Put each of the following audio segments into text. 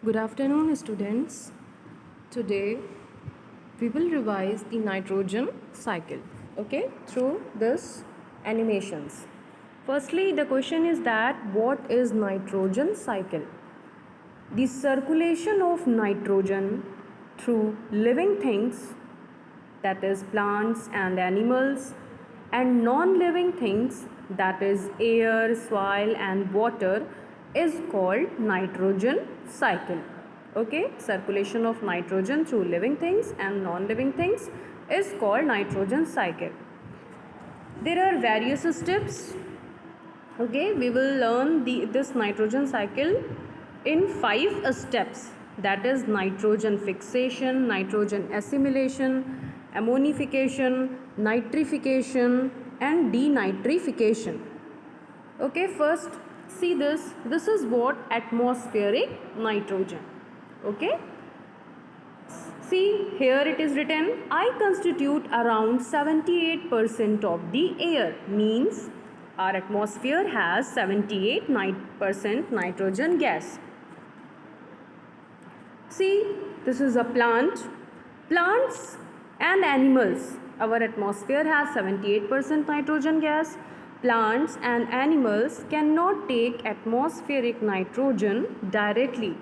Good afternoon, students. Today we will revise the nitrogen cycle, okay, through this animations. Firstly, the question is that what is nitrogen cycle? The circulation of nitrogen through living things, that is plants and animals, and non-living things, that is air, soil and water, is called nitrogen cycle. Okay, circulation of nitrogen through living things and non-living things is called nitrogen cycle. There are various steps. Okay, we will learn this nitrogen cycle in 5 steps, that is nitrogen fixation, nitrogen assimilation, ammonification, nitrification and denitrification. Okay, first see this is what atmospheric nitrogen. Okay, see here it is written, I constitute around 78% of the air, means our atmosphere has 78% nitrogen gas. See, this is a plant. Plants and animals, our atmosphere has 78% nitrogen gas. Plants and animals cannot take atmospheric nitrogen directly.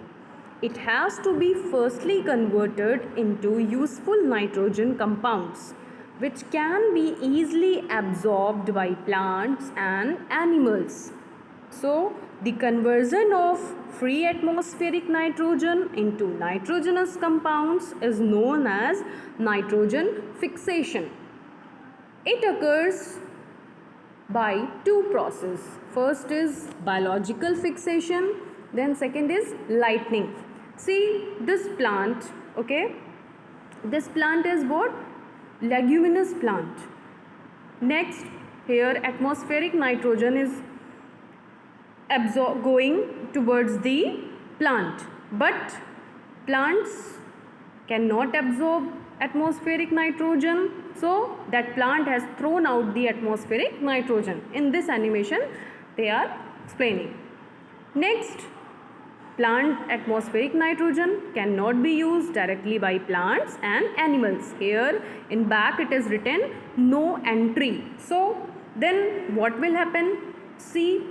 It has to be firstly converted into useful nitrogen compounds, which can be easily absorbed by plants and animals. So, the conversion of free atmospheric nitrogen into nitrogenous compounds is known as nitrogen fixation. It occurs by two processes. First is biological fixation, then second is lightning. See this plant, okay? This plant is what? Leguminous plant. Next, here atmospheric nitrogen is going towards the plant, but plants cannot absorb atmospheric nitrogen, so that plant has thrown out the atmospheric nitrogen. In this animation they are explaining. Next, plant atmospheric nitrogen cannot be used directly by plants and animals. Here in back it is written no entry. So then what will happen? See,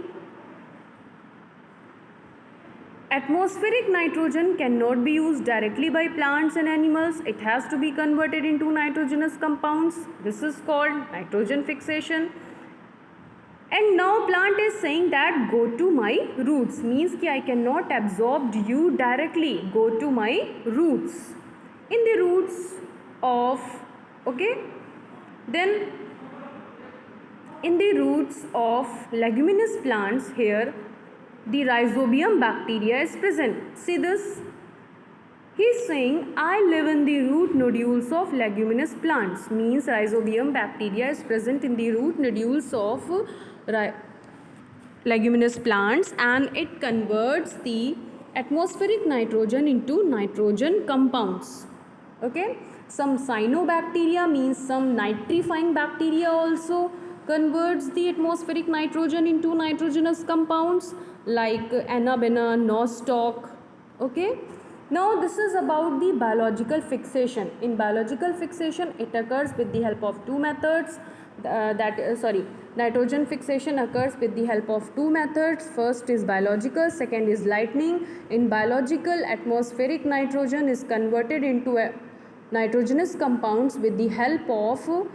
atmospheric nitrogen cannot be used directly by plants and animals. It has to be converted into nitrogenous compounds. This is called nitrogen fixation. And now plant is saying that go to my roots, means कि I cannot absorb you directly. Go to my roots. In the roots of, okay, then in the roots of leguminous plants, here the rhizobium bacteria is present. See this? He is saying I live in the root nodules of leguminous plants, means rhizobium bacteria is present in the root nodules of leguminous plants, and it converts the atmospheric nitrogen into nitrogen compounds. Okay, some cyanobacteria, means some nitrifying bacteria, also converts the atmospheric nitrogen into nitrogenous compounds like Anabaena, Nostoc. Okay, now this is about the biological fixation. In biological fixation it occurs with the help of two methods. Nitrogen fixation occurs with the help of two methods. First is biological, second is lightning. In biological, atmospheric nitrogen is converted into nitrogenous compounds with the help of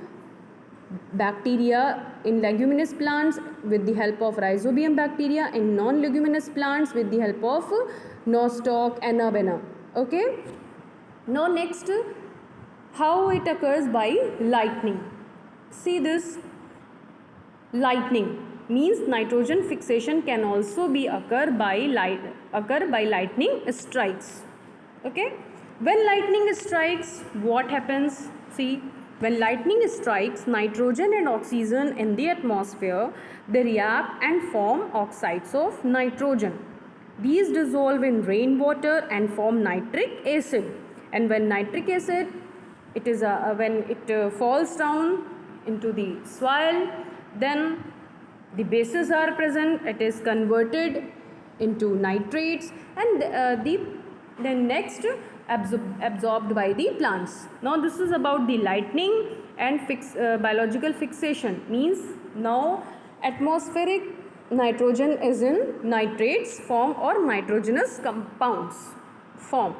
bacteria in leguminous plants, with the help of rhizobium bacteria, in non-leguminous plants with the help of Nostoc and Anabaena. Okay, now next, how it occurs by lightning. See this, lightning means nitrogen fixation can also be occur by lightning strikes. Okay, when lightning strikes, what happens? See, when lightning strikes, nitrogen and oxygen in the atmosphere, they react and form oxides of nitrogen. These dissolve in rainwater and form nitric acid. And when nitric acid, it is when it falls down into the soil, then the bases are present. It is converted into nitrates, and the then next absorbed by the plants. Now this is about the lightning and biological fixation, means now atmospheric nitrogen is in nitrates form or nitrogenous compounds form.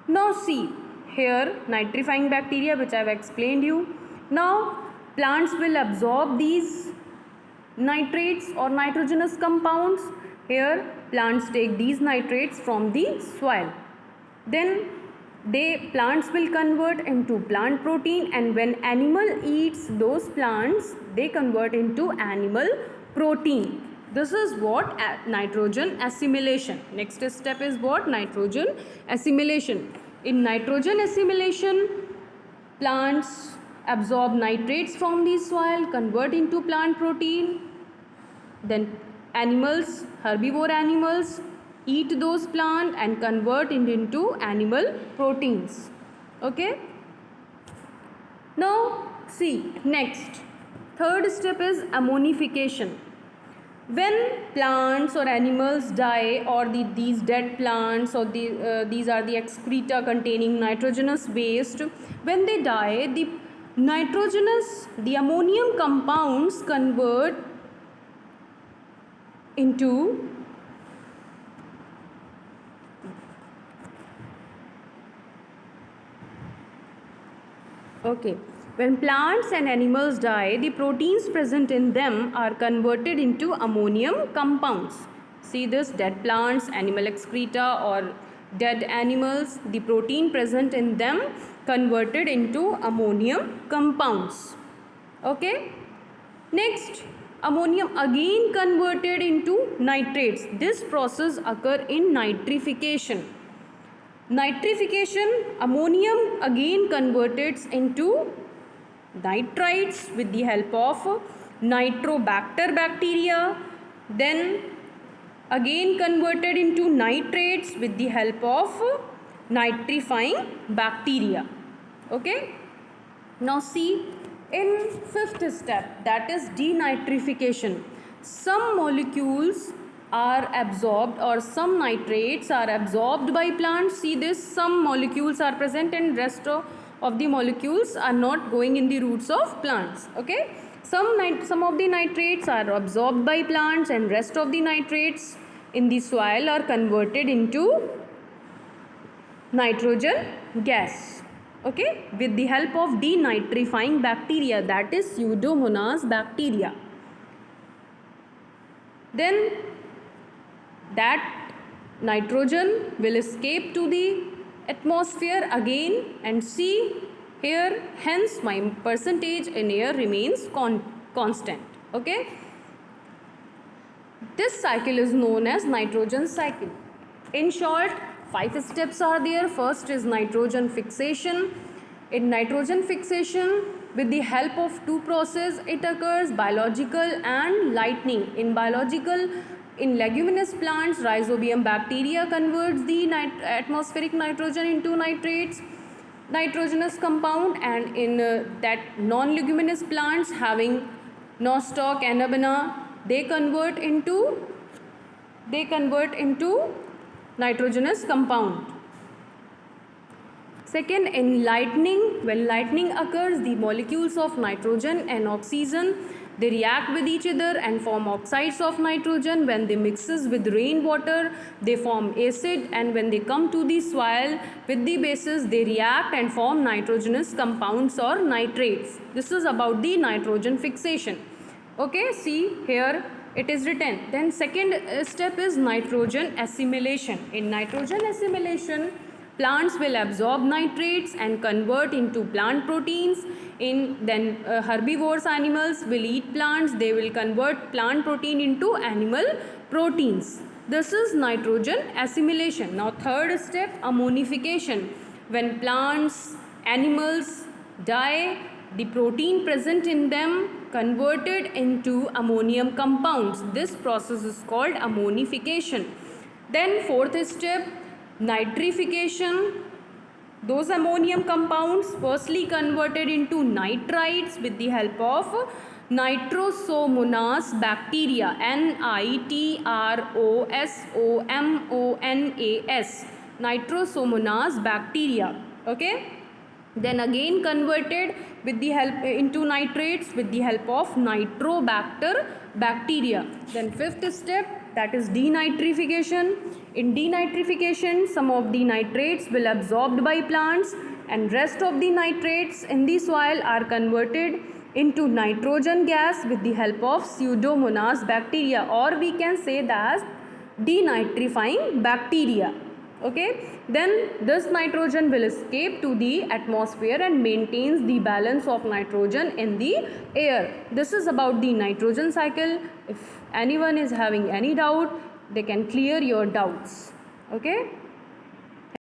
Now see here nitrifying bacteria, which I have explained you. Now plants will absorb these nitrates or nitrogenous compounds. Here plants take these nitrates from the soil. Then plants will convert into plant protein, and when animal eats those plants, they convert into animal protein. This is what nitrogen assimilation. Next step is what? Nitrogen assimilation. In nitrogen assimilation, plants absorb nitrates from the soil, convert into plant protein. Then animals, herbivore animals, eat those plants and convert it into animal proteins. Okay. Now see next. Third step is ammonification. When plants or animals die, or these dead plants, or these are the excreta containing nitrogenous waste, when they die, the ammonium compounds convert into when plants and animals die, the proteins present in them are converted into ammonium compounds. See this, dead plants, animal excreta or dead animals, the protein present in them converted into ammonium compounds. Okay. Next, ammonium again converted into nitrates. This process occurs in nitrification. Nitrification, ammonium again converted into nitrites with the help of Nitrobacter bacteria, then again converted into nitrates with the help of nitrifying bacteria. Okay. Now see, in fifth step, that is denitrification, some molecules are absorbed, or some nitrates are absorbed by plants. See this, some molecules are present and rest of the molecules are not going in the roots of plants. Okay. Some of the nitrates are absorbed by plants, and rest of the nitrates in the soil are converted into nitrogen gas. Okay, with the help of denitrifying bacteria, that is Pseudomonas bacteria. Then that nitrogen will escape to the atmosphere again, and see here, hence my percentage in air remains constant. Okay. This cycle is known as nitrogen cycle. In short, 5 steps are there. First is nitrogen fixation. In nitrogen fixation, with the help of two processes, it occurs, biological and lightning. In biological, in leguminous plants, Rhizobium bacteria converts the atmospheric nitrogen into nitrogenous compound, and in that non-leguminous plants having nostoc, anabaena, they convert into nitrogenous compound. Second, in lightning, when lightning occurs, the molecules of nitrogen and oxygen, they react with each other and form oxides of nitrogen. When they mixes with rainwater, they form acid, and when they come to the soil with the bases, they react and form nitrogenous compounds or nitrates. This is about the nitrogen fixation. Okay, see here it is written. Then second step is nitrogen assimilation. In nitrogen assimilation, plants will absorb nitrates and convert into plant proteins. Then herbivores animals will eat plants, they will convert plant protein into animal proteins. This is nitrogen assimilation. Now third step, ammonification. When plants, animals die, the protein present in them converted into ammonium compounds. This process is called ammonification. Then fourth step, nitrification. Those ammonium compounds firstly converted into nitrites with the help of Nitrosomonas bacteria, Nitrosomonas, Nitrosomonas bacteria. Okay, then again converted with the help into nitrates with the help of Nitrobacter bacteria. Then fifth step, that is denitrification. In denitrification, some of the nitrates will absorbed by plants and rest of the nitrates in the soil are converted into nitrogen gas with the help of Pseudomonas bacteria, or we can say that denitrifying bacteria. Okay, then this nitrogen will escape to the atmosphere and maintains the balance of nitrogen in the air. This is about the nitrogen cycle. If anyone is having any doubt, they can clear your doubts. Okay.